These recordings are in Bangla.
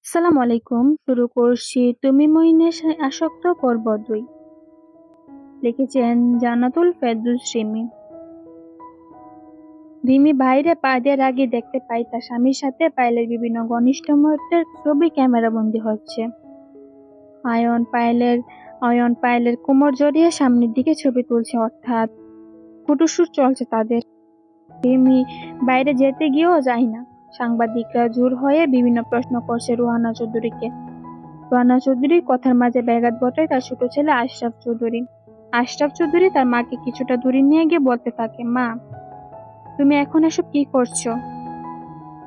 আসসালামু আলাইকুম। শুরু করছি তুমি মইনে আসক্ত পর্ব ২। লিখেছেন জান্নাতুল ফেরদৌস রিমি। রিমি বাইরে পা দেওয়ার আগে দেখতে পাই তার স্বামীর সাথে পায়েলের বিভিন্ন ঘনিষ্ঠ মুহূর্তের ছবি ক্যামেরাবন্দি হচ্ছে। অয়ন পায়েলের কোমর জড়িয়ে সামনের দিকে ছবি তুলছে, অর্থাৎ ফটোশুট চলছে তাদের। রিমি বাইরে যেতে গিয়েও যায় না। সাংবাদিকরা জোর হয়ে বিভিন্ন প্রশ্ন করছে রুহানা চৌধুরীকে। রুহানা চৌধুরীর কথার মাঝে ব্যাঘাত ঘটায় তার ছোট ছেলে আশরাফ চৌধুরী। আশরাফ চৌধুরী তার মাকে কিছুটা দূরে নিয়ে গিয়ে বলতে থাকে, মা তুমি এখন এসব কি করছো?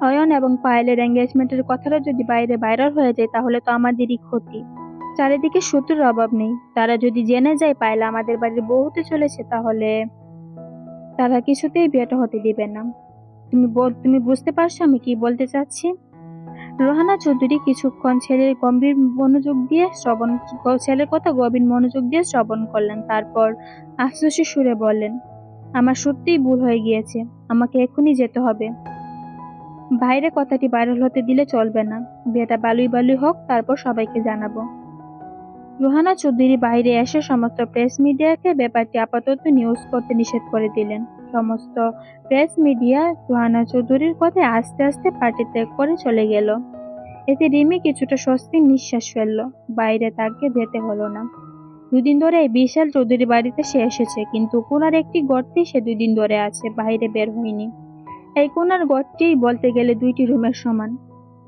অয়ন এবং পায়েলের এঙ্গেজমেন্টের কথাটা যদি বাইরে ভাইরাল হয়ে যায় তাহলে তো আমাদেরই ক্ষতি। চারিদিকে শত্রুর অভাব নেই। তারা যদি জেনে যায় পায়েল আমাদের বাড়ির বউ হতে চলেছে তাহলে তারা কিছুতেই বিয়েটা হতে দিবে না। তুমি বুঝতে পারছো আমি কি বলতে চাচ্ছি? রোহানা চৌধুরী কিছুক্ষণ ছেলের কথা গভীর মনোযোগ দিয়ে শ্রবণ করলেন। তারপর আফসোসের সুরে বললেন, আমার সত্যিই ভুল হয়ে গিয়েছে, আমাকে এখনই যেতে হবে। বাইরে কথাটি ভাইরাল হতে দিলে চলবে না। বিয়েটা বালুই হোক, তারপর সবাইকে জানাবো। রোহানা চৌধুরী বাইরে এসে সমস্ত প্রেস মিডিয়াকে ব্যাপারটি আপাতত নিউজ করতে নিষেধ করে দিলেন। সমস্ত প্রেস মিডিয়া রোহানা চৌধুরীর কথায় আস্তে আস্তে পার্টি ত্যাগ করে চলে গেল। এতে রিমি কিছুটা স্বস্তির নিঃশ্বাস ফেলল। বাইরে তাকে যেতে হলো না। ২ দিন ধরে এই বিশাল চৌধুরী বাড়িতে সে এসেছে, কিন্তু কোনার একটি গর্তেই সে ২ দিন ধরে আছে, বাইরে বের হয়নি। এই কোনার গর্তটিই বলতে গেলে ২টি রুমের সমান,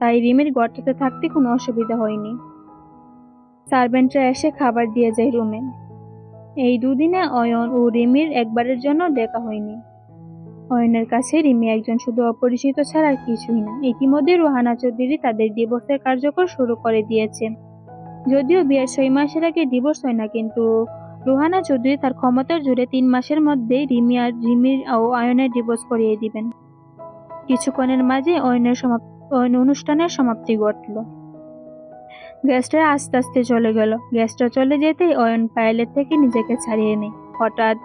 তাই রিমির গর্ততে থাকতে কোনো অসুবিধা হয়নি। সার্ভেন্টরা এসে খাবার দিয়ে যায় রুমে। এই ২ দিনে অয়ন ও রিমির একবারের জন্য দেখা হয়নি। অয়নের কাছে রিমি একজন শুধু অপরিচিত ছাড়া আর কিছুই না। ইতিমধ্যে রোহানা চৌধুরী তাদের ডিভোর্সের কার্যকর শুরু করে দিয়েছে। যদিও বিয়ের ৬ মাসের আগে ডিভোর্স হয় না, কিন্তু রোহানা চৌধুরী তার ক্ষমতার জোরে ৩ মাসের মধ্যেই রিমির ও অয়নের ডিভোর্স করিয়ে দিবেন। কিছুক্ষণের মাঝে অয়ন অনুষ্ঠানের সমাপ্তি ঘটল। গেস্টরা আস্তে আস্তে চলে গেল। গেস্টরা চলে যেতেই অয়ন পায়েলের থেকে নিজেকে ছাড়িয়ে নেয়। হঠাৎ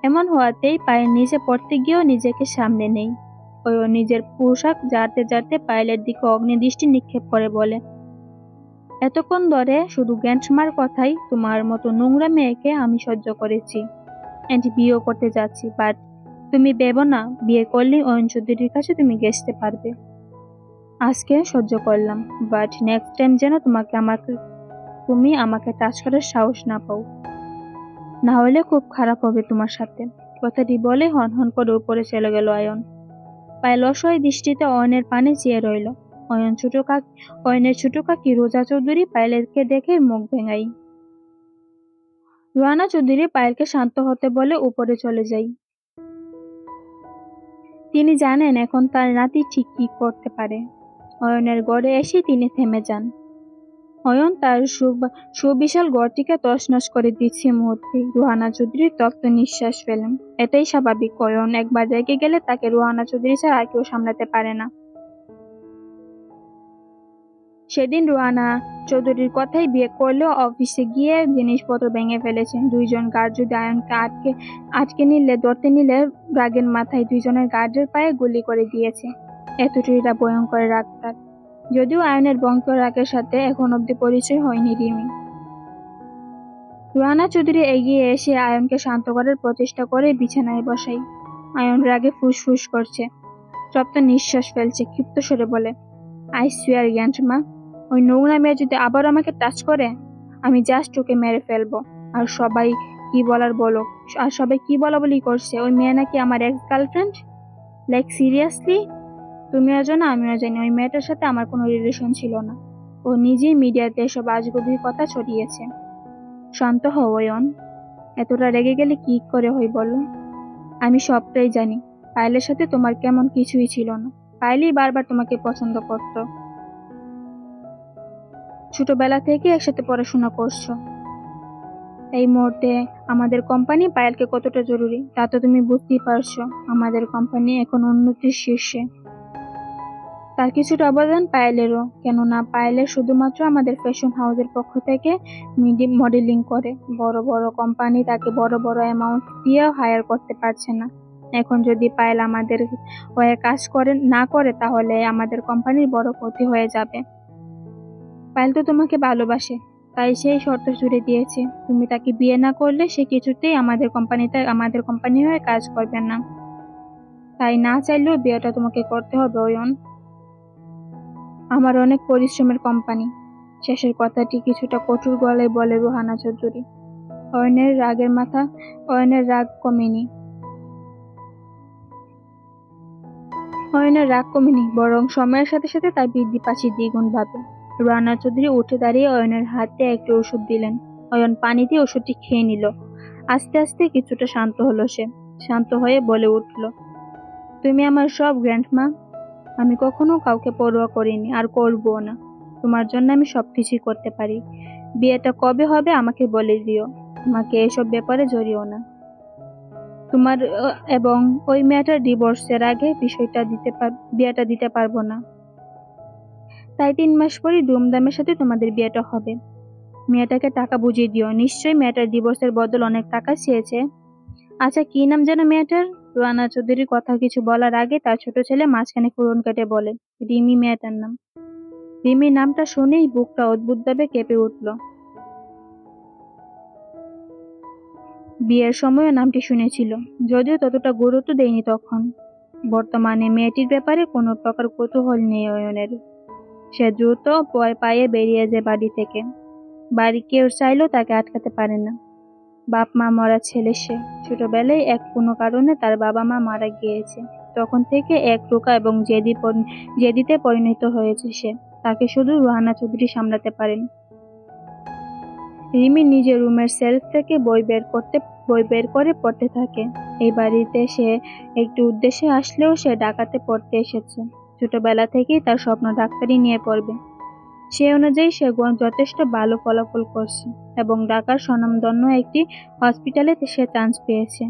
এমন হওয়াতেই পায়ের নিচে পড়তে গিয়েও নিজেকে সামনে নেই। অয়ন নিজের পোশাক ঝাড়তে পায়েলের দিকে অগ্নিদৃষ্টি নিক্ষেপ করে বলে, এতক্ষণ ধরে শুধু গ্যান্টমার কথাই তোমার মতো নোংরা মেয়েকে আমি সহ্য করেছি, বিয়েও করতে যাচ্ছি, বাট তুমি ভেবো না বিয়ে করলেই অয়ন চৌধুরীর কাছে তুমি ঘেঁষতে পারবে। আজকে সহ্য করলাম, বাট নেক্সট টাইম যেন তুমি আমাকে টাচ করার সাহস না পাও, না হলে খুব খারাপ হবে তোমার সাথে। কথাটি বলে হন করে উপরে চলে গেল অয়ন। পায়েল অসহায় দৃষ্টিতে অয়নের পানে চেয়ে রইল। অয়নের ছোট কাকি রোজা চৌধুরী পায়েলকে দেখে মুখ ভেঙাই। রোহানা চৌধুরী পায়েলকে শান্ত হতে বলে উপরে চলে যায়। তিনি জানেন এখন তার নাতি ঠিক কি করতে পারে। অয়নের গড়ে এসে তিনি থেমে যান। অয়ন তার সুবিশাল গড়টিকে তছনছ করে দিচ্ছে মুহূর্তে। রোহানা চৌধুরী তপ্ত নিঃশ্বাস ফেলেন। এটাই স্বাভাবিক। অয়ন একবার রেগে গেলে তাকে রোহানা চৌধুরী ছাড়া আর কেউ সামলাতে পারে না। সেদিন রোহানা চৌধুরীর কথাই বিয়ে করলেও অফিসে গিয়ে জিনিসপত্র ভেঙে ফেলেছেন। ২ জন গার্ড যদি আয়নকে ধরতে নিলে রাগের মাথায় ২ জনের গার্ডের পায়ে গুলি করে দিয়েছে। এতটুকুটা ভয়ঙ্কর রাগ তার। যদিও আয়নের ভয়ঙ্কর রাগের সাথে এখন অব্দি পরিচয় হয়নি রিমি। রোহানা চৌধুরী এগিয়ে এসে আয়নকে শান্ত করার প্রচেষ্টা করে বিছানায় বসাই। আয়ন রাগে ফুসফুস করছে, তপ্ত নিঃশ্বাস ফেলছে, ক্ষিপ্ত স্বরে বলে, আই সুয়ার গ্যান্ডমা, ওই নোংরা মেয়ে যদি আবার আমাকে টাচ করে আমি জাস্ট ওকে মেরে ফেলবো। আর সবাই কি বলা বলি করছে, ওই মেয়ে নাকি আমার এক্স গার্লফ্রেন্ড। Like seriously? তুমিও জানো আমিও জানি ওই মেয়েটার সাথে আমার কোনো রিলেশন ছিল না। ও নিজেই মিডিয়াতে এসব আজগুবির কথা ছড়িয়েছে। শান্ত হও অয়ন, এতটা রেগে গেলে কি করে হয় বলো? আমি সবটাই জানি। পায়েলের সাথে তোমার কেমন কিছুই ছিল না। পায়েলই বারবার তোমাকে পছন্দ করত। ছোটবেলা থেকে একসাথে পড়াশোনা করছো। এই মুহূর্তে আমাদের কোম্পানি পায়েলকে কতটা জরুরি তা তো তুমি বুঝতেই পারছো। আমাদের কোম্পানি এখন উন্নতির শীর্ষে। তার কিছুটা অবদান পায়েলেরও, কেননা পায়েলের শুধুমাত্র আমাদের ফ্যাশন হাউসের পক্ষ থেকে মডেলিং করে। বড় বড় কোম্পানি তাকে বড় বড় অ্যামাউন্ট দিয়েও হায়ার করতে পারছে না। এখন যদি পায়েল আমাদের হয়ে কাজ না করে তাহলে আমাদের কোম্পানির বড় ক্ষতি হয়ে যাবে। পায়েল তো তোমাকে ভালোবাসে, তাই সেই শর্ত জুড়ে দিয়েছে। তুমি তাকে বিয়ে না করলে সে কিছুতেই আমাদের কোম্পানি হয়ে কাজ করবে না। তাই না চাইলেও বিয়েটা তোমাকে করতে হবে অয়ন। আমার অনেক পরিশ্রমের কোম্পানি। শেষের কথাটি কিছুটা কঠোর গলায় বলে রুহানা চৌধুরী। অয়নের রাগ কমেনি। বরং সময়ের সাথে সাথে তার বৃদ্ধি পাচ্ছে দ্বিগুণ ভাবে। রুহানা চৌধুরী উঠে দাঁড়িয়ে অয়নের হাতে একটু ওষুধ দিলেন। অয়ন পানি দিয়ে ওষুধটি খেয়ে নিল। আস্তে আস্তে কিছুটা শান্ত হলো সে। শান্ত হয়ে বলে উঠল, তুমি আমার সব গ্র্যান্ডমা। আমি কখনো কাউকে পরোয়া করিনি, আর করবো না। তোমার জন্য আমি সবকিছুই করতে পারি। বিয়েটা কবে হবে আমাকে বলে দিও। আমাকে এসব ব্যাপারে জড়িও না। তোমার এবং ওই মেয়েটার ডিভোর্সের আগে বিয়েটা দিতে পারবো না। তাই 3 মাস পরই ধুমধামের সাথে তোমাদের বিয়েটা হবে। মেয়েটাকে টাকা বুঝিয়ে দিও। নিশ্চয়ই মেয়েটার ডিভোর্সের বদল অনেক টাকা চেয়েছে। আচ্ছা, কি নাম যেন মেয়েটার? রুহানা চৌধুরীর কথা কিছু বলার আগে তার ছোট ছেলে মাঝখানে ফোড়ন কেটে বলে, রিমি মেয়েটার নাম। রিমি নামটা শুনেই বুকটা অদ্ভুতভাবে কেঁপে উঠল। বিয়ের সময়ও নামটি শুনেছিল, যদিও ততটা গুরুত্ব দেয়নি তখন। বর্তমানে মেয়েটির ব্যাপারে কোনো প্রকার কৌতূহল নেই অয়নের। সে দ্রুত পায়ে বেরিয়ে যায় বাড়ি থেকে। বাড়ি কেউ চাইলেও তাকে আটকাতে পারে না। বাপ মা মরা ছেলে সে। ছোটবেলায় কোনো কারণে তার বাবা মা মারা গিয়েছে। তখন থেকে এক রোগা এবং জেদিতে পরিণত হয়েছে সে। তাকে শুধু রুহানা চৌধুরী সামলাতে পারেন। রিমি নিজের রুমের সেলফ থেকে বই বের করে পড়তে থাকে। এই বাড়িতে সে একটু উদ্দেশ্যে আসলেও সে ঢাকাতে পড়তে এসেছে। ছোটবেলা থেকেই তার স্বপ্ন ডাক্তারি নিয়ে পড়বে। সে অনুযায়ী সে যথেষ্ট ভালো ফলাফল করছে এবং ঢাকার স্বনামধন্য একটি হসপিটালে সে চান্স পেয়েছে।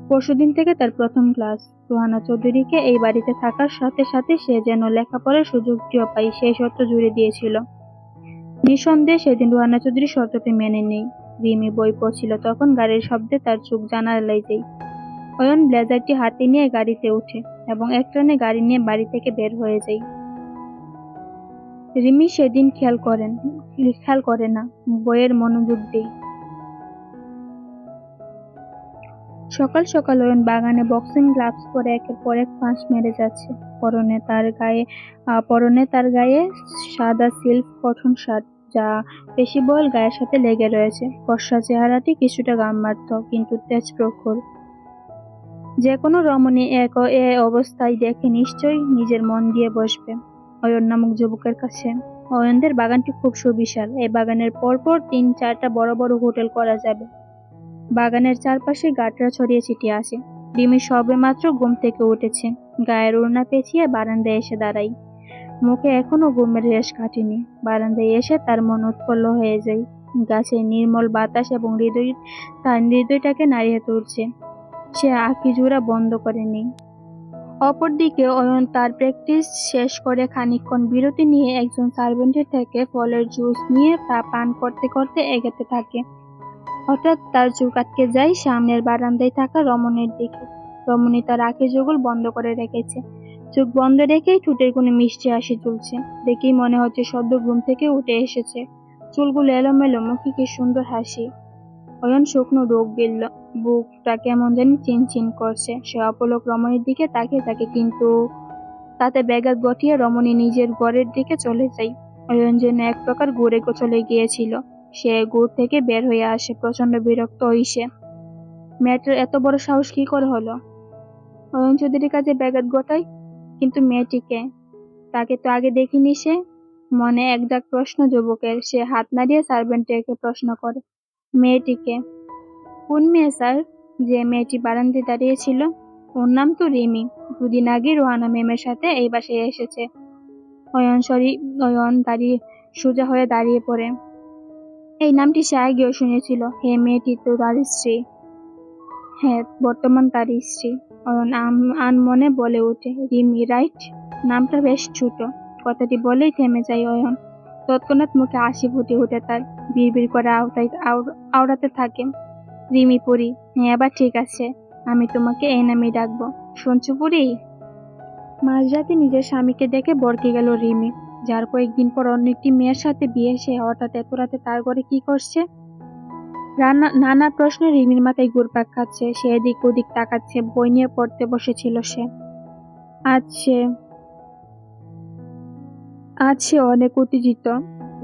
পরশুদিন থেকে তার প্রথম ক্লাস। রুহানা চৌধুরীকে এই বাড়িতে থাকার সাথে সাথে সে যেন লেখাপড়ার সুযোগটিও পায় সেই শর্ত জুড়ে দিয়েছিল। নিঃসন্দেহে সেদিন রুহানা চৌধুরী শর্তটি মেনে নেই। রিমি বই পড়ছিল তখন গাড়ির শব্দে তার চোখ জানালায় যায়। অয়ন ব্লেজারটি হাতে নিয়ে গাড়িতে ওঠে এবং একটানে গাড়ি নিয়ে বাড়ি থেকে বের হয়ে যায়। রিমি সেদিন খেয়াল করে না, বইয়ের মনোযোগ দেয়। সকাল সকাল অয়ন বাগানে বক্সিং গ্লাভস পরে একের পর এক পাঁচ মেরে যাচ্ছে। পরনে তার গায়ে সাদা সিল্ক কটন শার্ট, যা পেশিবহুল গায়ের সাথে লেগে রয়েছে। ফর্সা চেহারাটি কিছুটা গাম্মার্থ, কিন্তু তেজ প্রখর। যে কোনো রমণী এ অবস্থায় দেখে নিশ্চয়ই নিজের মন দিয়ে বসবে অয়ন নামক যুবকের কাছে। অয়নদের বাগানটি খুব সুবিশাল। এই বাগানের পরপর 3-4টা বড় বড় হোটেল করা যাবে। বাগানের চারপাশে গাটরা ছড়িয়ে ছিটিয়ে আছে। রিমি সবেমাত্র ঘুম থেকে উঠেছে। গায়ের ওড়না পেঁচিয়ে বারান্দায় এসে দাঁড়ায়। মুখে এখনো ঘুমের রেশ কাটেনি। বারান্দায় এসে তার মন উৎফুল্ল হয়ে যায়। গাছের নির্মল বাতাস এবং তার হৃদয়টাকে নাড়িয়ে তুলছে। সে আঁখিজোড়া বন্ধ করেনি। অপরদিকে অয়ন তার প্র্যাকটিস শেষ করে খানিকক্ষণ বিরতি নিয়ে একজন সার্ভেন্টের থেকে ফলের জুস নিয়ে তা পান করতে করতে এগোতে থাকে। হঠাৎ তার চোখ আটকে যায় সামনের বারান্দায় থাকা রমণীর দিকে। রমণী তার আঁখিযোগল বন্ধ করে রেখেছে। চোখ বন্ধ রেখেই ঠোঁটের কোণে মিষ্টি হাসি তুলছে। দেখেই মনে হচ্ছে সদ্য ঘুম থেকে উঠে এসেছে। চুলগুলো এলোমেলো, মুখে কি সুন্দর হাসি। অয়ন শুকনো ঢোক গিলল। বুকটা কেমন জানি চিনচিন করছে। সে অপলক রমণীর দিকে তাকিয়ে থাকে, কিন্তু তাতে ব্যাঘাত ঘটিয়ে রমণী নিজের ঘরের দিকে চলে যায়। অয়ন যেন এক প্রকার ঘুরে চলে গিয়েছিল। সে ঘুর থেকে বের হয়ে আসে, প্রচন্ড বিরক্ত হইসে। মেয়েটার এত বড় সাহস কি করে হলো? অয়ন চৌধুরীর কাছে ব্যাঘাত ঘটায়, কিন্তু মেয়েটিকে, তাকে তো আগে দেখিনি সে। মনে একদাগ প্রশ্ন যুবকের। সে হাত নাড়িয়ে সার্ভেন্টকে প্রশ্ন করে, মেয়েটিকে? কোন মেয়ে স্যার? যে মেয়েটি বারান্দায় দাঁড়িয়েছিল। ওর নাম তো রিমি। 2 দিন আগে রোহানা ম্যামের সাথে এই বাসায় এসেছে। অয়ন সোজা হয়ে দাঁড়িয়ে পড়ে। এই নামটি সে আগেও শুনেছিল। হে, মেয়েটি তো তার স্ত্রী। হ্যাঁ, বর্তমান তার স্ত্রী। অয়ন আনমনে বলে ওঠে, রিমি, রাইট? নামটা বেশ ছোট। কথাটি বলেই থেমে যায় অয়ন। তৎক্ষণাৎ মুখে হাসি ফুটে ওঠে তার। বিড়বিড় করে আওড়াতে থাকে, রিমি পুরি। হ্যাঁ, এবার ঠিক আছে। আমি তোমাকে এই নামেই ডাকবো। শুনছো পুরি? মাঝরাতে নিজের স্বামীকে দেখে বরকে গেল রিমি। যার কয়েকদিন পর অন্য একটি মেয়ের সাথে বিয়ে, সে হঠাৎ এত রাতে তার ঘরে কি করছে? নানা প্রশ্নে রিমির মাথায় ঘুরপাক খাচ্ছে। সে এদিক ওদিক তাকাচ্ছে। বই নিয়ে পড়তে বসেছিল সে। আজ সে আজ সে অনেক উত্তেজিত,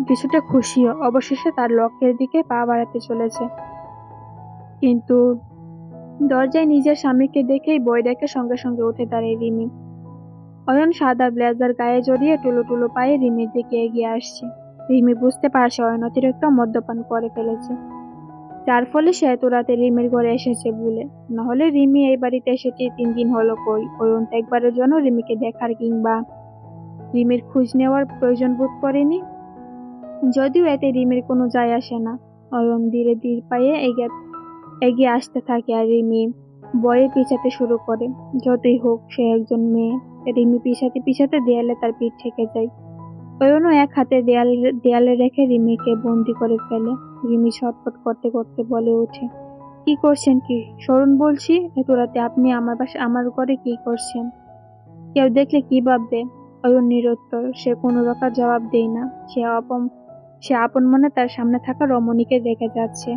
কিছুটা খুশিও। অবশেষে তার লক্ষ্যের দিকে পা বাড়াতে চলেছে। কিন্তু দরজায় নিজের স্বামীকে দেখেই বই রেখে সঙ্গে সঙ্গে উঠে দাঁড়ায় রিমি। অয়ন সাদা ব্লেজার গায়ে জড়িয়ে টুলো টুলো পায়ে রিমির দিকে এগিয়ে আসছে। রিমি বুঝতে পারছে অয়ন অতিরিক্ত মদ্যপান করে ফেলেছে, যার ফলে সে এত রাতে রিমির ঘরে এসেছে বলে। নাহলে রিমি এই বাড়িতে এসেছে 3 দিন হলো। কই, অয়ন তো একবারের জন্য রিমিকে দেখার কিংবা রিমির খোঁজ নেওয়ার প্রয়োজন বোধ করেনি। যদিও এতে রিমির কোনো যায় আসে না। অয়ন ধীরে ধীরে পায়ে এগিয়ে আসতে থাকে আর রিমি বয়ে পিছাতে শুরু করে। যতই হোক সে একজন মেয়ে। রিমি পিছাতে পিছাতে দেয়ালে তার পিঠ ঠেকে যায়। অয়নও এক হাতে দেয়ালে রেখে রিমিকে বন্দি করে ফেলে। রিমি ছটফট করতে করতে বলে ওঠে, কি করছেন কি? সরুন বলছি। এত রাতে আপনি আমার ঘরে কি করছেন? কেউ দেখলে কি ভাববে? অয়ন নিরুত্তর। সে কোনো রকম জবাব দেয় না। সে আপন মনে তার সামনে থাকা রমণীকে দেখে যাচ্ছে।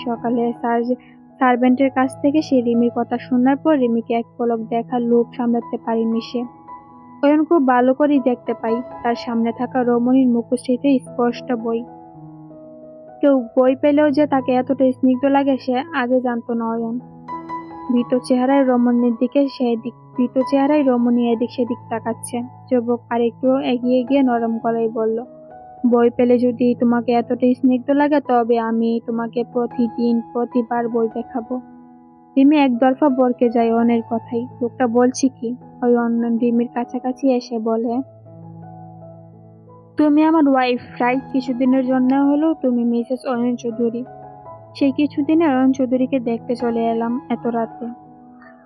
সকালে সার্ভেন্টের কাছ থেকে সে রিমির কথা শোনার পর রিমিকে এক পলক দেখার লোভ সামলাতে পারেনি সে। অয়ন খুব ভালো করেই দেখতে পাই তার সামনে থাকা রমণীর মুখশ্রীতে স্পষ্ট বই। কেউ বই পেলেও যে তাকে এতটা স্নিগ্ধ লাগে সে আগে জানতো না অয়ন। ভীত চেহারায় রমণী এদিক সেদিক তাকাচ্ছে। যুবক আরেকটু এগিয়ে গিয়ে নরম গলায় বলল, বই পেলে যদি তোমাকে এতটা স্নিগ্ধ লাগে তবে আমি তোমাকে প্রতিবার বই দেখাবো। রিমি একদফা বরকে যায় অয়নের কথাই। লোকটা বলছি কি? অয়ন রিমির কাছাকাছি এসে বলে, তুমি আমার ওয়াইফ, রাইট? কিছুদিনের জন্য হলেও তুমি মিসেস অয়ন চৌধুরী। সেই কিছুদিনে অয়ন চৌধুরীকে দেখতে চলে এলাম এত রাতে।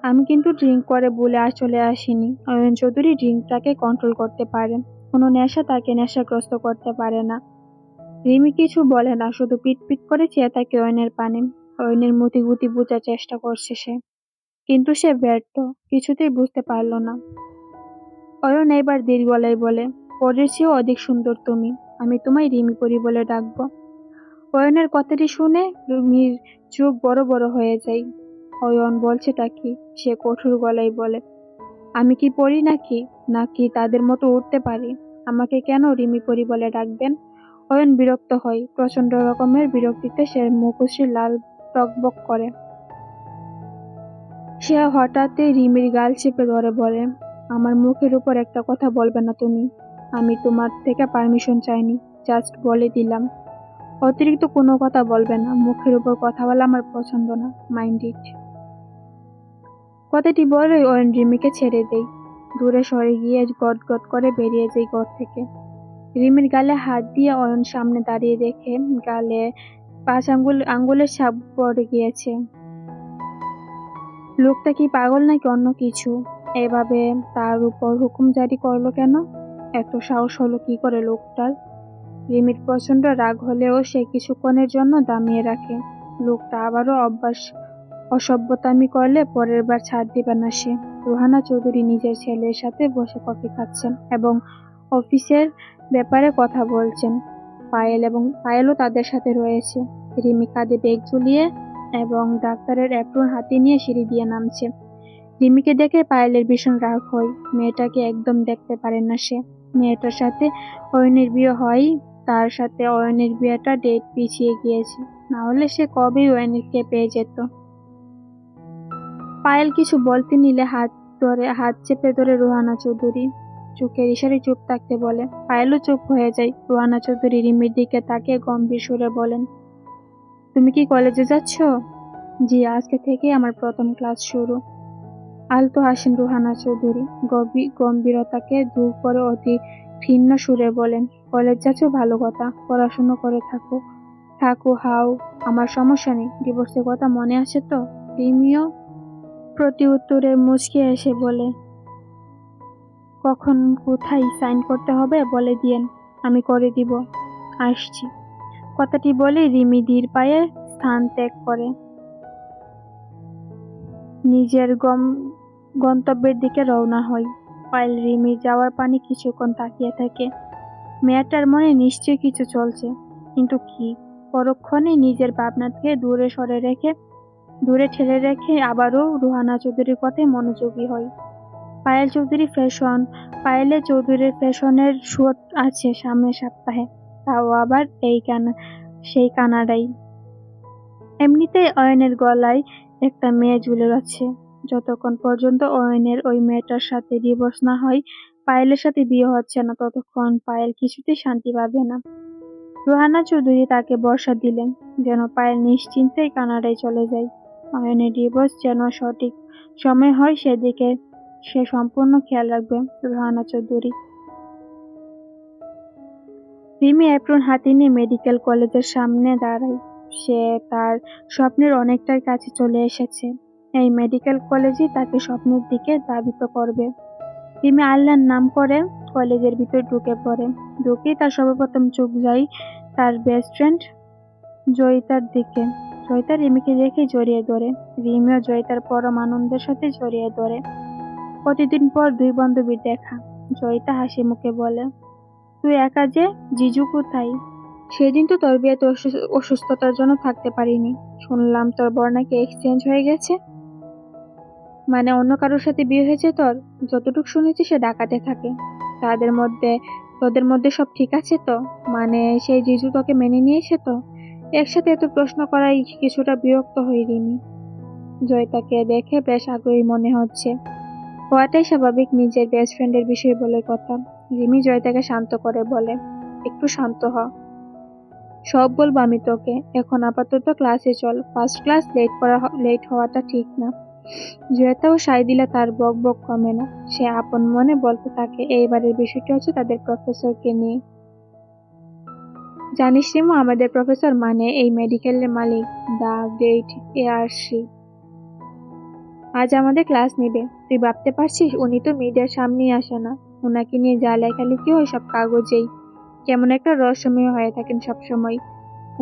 আমি কিন্তু ড্রিঙ্ক করে বলে আর চলে আসিনি। অয়ন চৌধুরী ড্রিঙ্কটাকে কন্ট্রোল করতে পারে। কোনো নেশা তাকে নেশাগ্রস্ত করতে পারে না। রিমি কিছু বলে না, শুধু পিট করে চেয়ে থাকে অয়নের পানে। অয়নের মতিগতি বোঝার চেষ্টা করছে সে, কিন্তু সে ব্যর্থ। কিছুতেই বুঝতে পারল না। অয়ন এবার দীর্ঘ গলায় বলে, পরের চেয়েও অধিক সুন্দর তুমি। আমি তোমায় রিমি পরি বলে ডাকবো। অয়নের কথাটি শুনে রুমির চোখ বড় বড় হয়ে যায়। অয়ন বলছেটা কি? সে কঠোর গলায় বলে, আমি কি পড়ি নাকি তাদের মতো উঠতে পারি? আমাকে কেন রিমি পরি বলে ডাকবেন? অয়ন বিরক্ত হয়। প্রচন্ড রকমের বিরক্তিতে সে মুখশ্রী লাল টকবক করে। সে হঠাৎই রিমির গাল চেপে ধরে বলে, আমার মুখের উপর একটা কথা বলবে না তুমি। আমি তোমার থেকে পারমিশন চাইনি, জাস্ট বলে দিলাম। অতিরিক্ত কোনো কথা বলবে না। মুখের উপর কথা বলা আমার পছন্দ না। Mind it. কথাটি বলেই অয়ন রিমিকে ছেড়ে দেয়। দূরে সরে গিয়ে গট করে বেরিয়ে যায় ঘর থেকে। রিমির গালে হাত দিয়ে অয়ন সামনে দাঁড়িয়ে দেখে গালে 5 আঙ্গুলের ছাপ পড়ে গিয়েছে। লোকটা কি পাগল নাকি অন্য কিছু? এভাবে তার উপর হুকুম জারি করলো কেন? এত সাহস হলো কি করে লোকটার? রিমির প্রচন্ড রাগ হলেও সে কিছুক্ষণের জন্য দামিয়ে রাখে। লোকটা আবারও অসভ্যতামি করলে পরের বার ছাড় দিবে না সে। রুহানা চৌধুরী নিজের ছেলের সাথে বসে কফি খাচ্ছেন এবং অফিসের ব্যাপারে কথা বলছেন। পায়েলও তাদের সাথে রয়েছে। রিমি কাঁধে ব্যাগ ঝুলিয়ে এবং ডাক্তারের অ্যাপ্রন হাতে নিয়ে সিঁড়ি দিয়ে নামছে। রিমিকে দেখে পায়েলের ভীষণ রাগ হয়। মেয়েটাকে একদম দেখতে পারে না সে। মেয়েটার সাথে অয়নের বিয়ে হয়, তার সাথে অয়নের বিয়েটা ডেট পিছিয়ে গিয়েছে। না হলে সে কবেই অয়নকে পেয়ে যেত। পায়েল কিছু বলতে নিলে হাত চেপে ধরে রুহানা চৌধুরী। চোখের ইশারায় চুপ থাকতে বলে। পায়েলও চুপ হয়ে যায়। রুহানা চৌধুরী রিমির দিকে তাকিয়ে গম্ভীর সুরে বলেন, তুমি কি কলেজে যাচ্ছ? জি, আজকে থেকেই আমার প্রথম ক্লাস শুরু। আলতো হাসেন রুহানা চৌধুরী। গম্ভীরতাকে দূর করে অতি ভিন্ন সুরে বলেন, কলেজ যাচ্ছ ভালো কথা, পড়াশুনো করে থাকো হাও, আমার সমস্যা নেই। ডিভোর্সের কথা মনে আছে তো? রিমিও প্রতি উত্তরে মুচকি এসে বলে, কখন কোথায় সাইন করতে হবে বলে দিয়েন, আমি করে দিব। আসছি। কথাটি বলে রিমি ধীর পায়ে স্থান ত্যাগ করে নিজের গন্তব্যের দিকে রওনা হয়। পায়েল রিমির যাওয়ার পানে কিছুক্ষণ তাকিয়ে থাকে। মেয়েটার মনে নিশ্চয়ই কিছু চলছে, কিন্তু কি? পরক্ষণে নিজের ভাবনাকে দূরে ঠেলে রেখে আবারও রুহানা চৌধুরীর কথায় মনোযোগী হই। পায়েলের চৌধুরীর ফ্যাশনের শুট আছে সামনের সপ্তাহে, তাও আবার সেই কানাডাই। এমনিতেই অয়নের গলায় একটা মেয়ে ঝুলে আছে। যতক্ষণ পর্যন্ত অয়নের ওই মেয়েটার সাথে ডিভোর্স না হয়, পায়েলের সাথে বিয়ে হচ্ছে না, ততক্ষণ পায়েল কিছুতেই শান্তি পাবে না। রুহানা চৌধুরী তাকে ভরসা দিলেন যেন পায়েল নিশ্চিন্তেই কানাডায় চলে যায়। অয়নের ডিভোর্স যেন সঠিক সময় হয় সেদিকে সে সম্পূর্ণ খেয়াল রাখবে রুহানা চৌধুরী। রিমি এপ্রন হাতে নিয়ে মেডিকেল কলেজের সামনে দাঁড়ায়। সে তার স্বপ্নের অনেকটার কাছে চলে এসেছে। এই মেডিকেল কলেজই তাকে স্বপ্নের দিকে ধাবিত করবে। রিমি আল্লাহর নাম করে কলেজের ভিতর ঢুকে পড়ে। ঢুকেই তার সর্বপ্রথম চোখ যায় তার বেস্ট ফ্রেন্ড জয়িতার দিকে। জয়িতা রিমিকে দেখে জড়িয়ে ধরে। রিমিও জয়িতার পরম আনন্দের সাথে জড়িয়ে ধরে। প্রতিদিন পর দুই বান্ধবীর দেখা। জয়িতা হাসি মুখে বলে, তুই একা যে, জিজু কোথায়? সেদিন তো তোর বিয়েতে অসুস্থতার জন্য থাকতে পারিনি। শুনলাম তোর বর নাকি এক্সচেঞ্জ হয়ে গেছে। মানে অন্য কারোর সাথে বিয়ে হয়েছে তোর? যতটুকু শুনেছি সে ঢাকাতে থাকে। তোদের মধ্যে সব ঠিক আছে তো? মানে সেই জিজু তোকে মেনে নিয়েছে তো? একসাথে এত প্রশ্ন করাই কিছুটা বিরক্ত হয়ে রিমি। জয়িতাকে দেখে বেশ আগ্রহী মনে হচ্ছে। হওয়াটাই স্বাভাবিক, নিজের বেস্ট ফ্রেন্ডের বিষয়ে বলে কথা। রিমি জয়িতাকে শান্ত করে বলে, একটু শান্ত হ। সব বলবো আমি তোকে। এখন আপাতত ক্লাসে চল। ফার্স্ট ক্লাস লেট হওয়াটা ঠিক না। জয়িতাও সায় দিলে তার বক বক কমে না। সে আপন মনে বলতে থাকে এইবারের বিষয়টি হচ্ছে তাদের প্রফেসরকে নিয়ে। জানিস রিমু, আমাদের প্রফেসর মানে এই মেডিকেলের মালিক, দ্য গ্রেট ARC। আজ আমাদের ক্লাস নিবে। তুই ভাবতে পারছিস? উনি তো মিডিয়ার সামনেই আসে না। ওনাকে নিয়ে যা লেখালেখি হয় সব কাগজেই। কেমন একটা রহস্যময় হয়ে থাকেন সবসময়।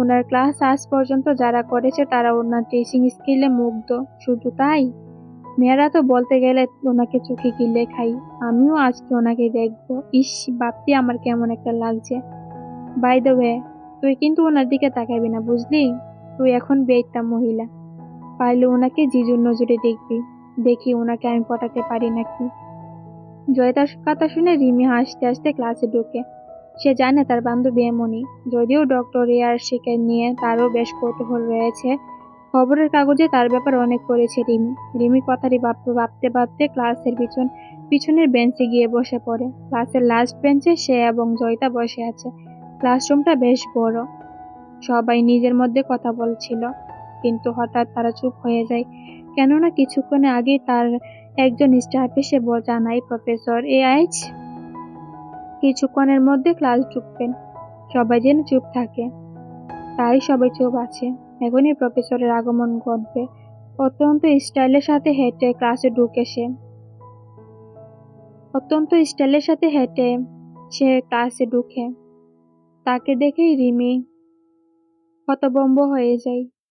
ওনার ক্লাস আজ পর্যন্ত যারা করেছে তারা ওনার টিচিং স্কিলে মুগ্ধ। শুধু তাই, মেয়েরা তো বলতে গেলে ওনাকে চোখে গিলে খাই। আমিও আজকে ওনাকে দেখবো। ইস, ভাবতে আমার কেমন একটা লাগছে। বাই দ্য ওয়ে, তুই কিন্তু ওনার দিকে তাকাবি না, বুঝলি? তুই এখন বেইটা মহিলা। পারলে ওনাকে জিজুর নজরে দেখবি। দেখি ওনাকে আমি পটাতে পারি নাকি। জয়িতার কথা শুনে রিমি হাসতে হাসতে ক্লাসে ঢোকে। সে জানে তার বান্ধবী এমনই। যদিও ডক্টর ARCকে নিয়ে তারও বেশ কৌতূহল রয়েছে। খবরের কাগজে তার ব্যাপারে অনেক পড়েছে রিমি। রিমি কথাটি ভাবতে ভাবতে ক্লাসের পিছনের বেঞ্চে গিয়ে বসে পড়ে। ক্লাসের লাস্ট বেঞ্চে সে এবং জয়িতা বসে আছে। ক্লাসরুমটা বেশ বড়। সবাই নিজের মধ্যে কথা বলছিল, কিন্তু হঠাৎ তারা চুপ হয়ে যায়। কেননা কিছুক্ষণ আগেই তার একজন স্টাফ এসে জানায় প্রফেসর AH কিছুক্ষণের মধ্যে ক্লাস ঢুকবেন। সবাই যেন চুপ থাকে, তাই সবাই চুপ আছে। এখনই প্রফেসরের আগমন ঘটবে। অত্যন্ত স্টাইলের সাথে হেঁটে সে ক্লাসে ঢুকে। তাকে দেখেই রিমি হতভম্ব হয়ে যায়।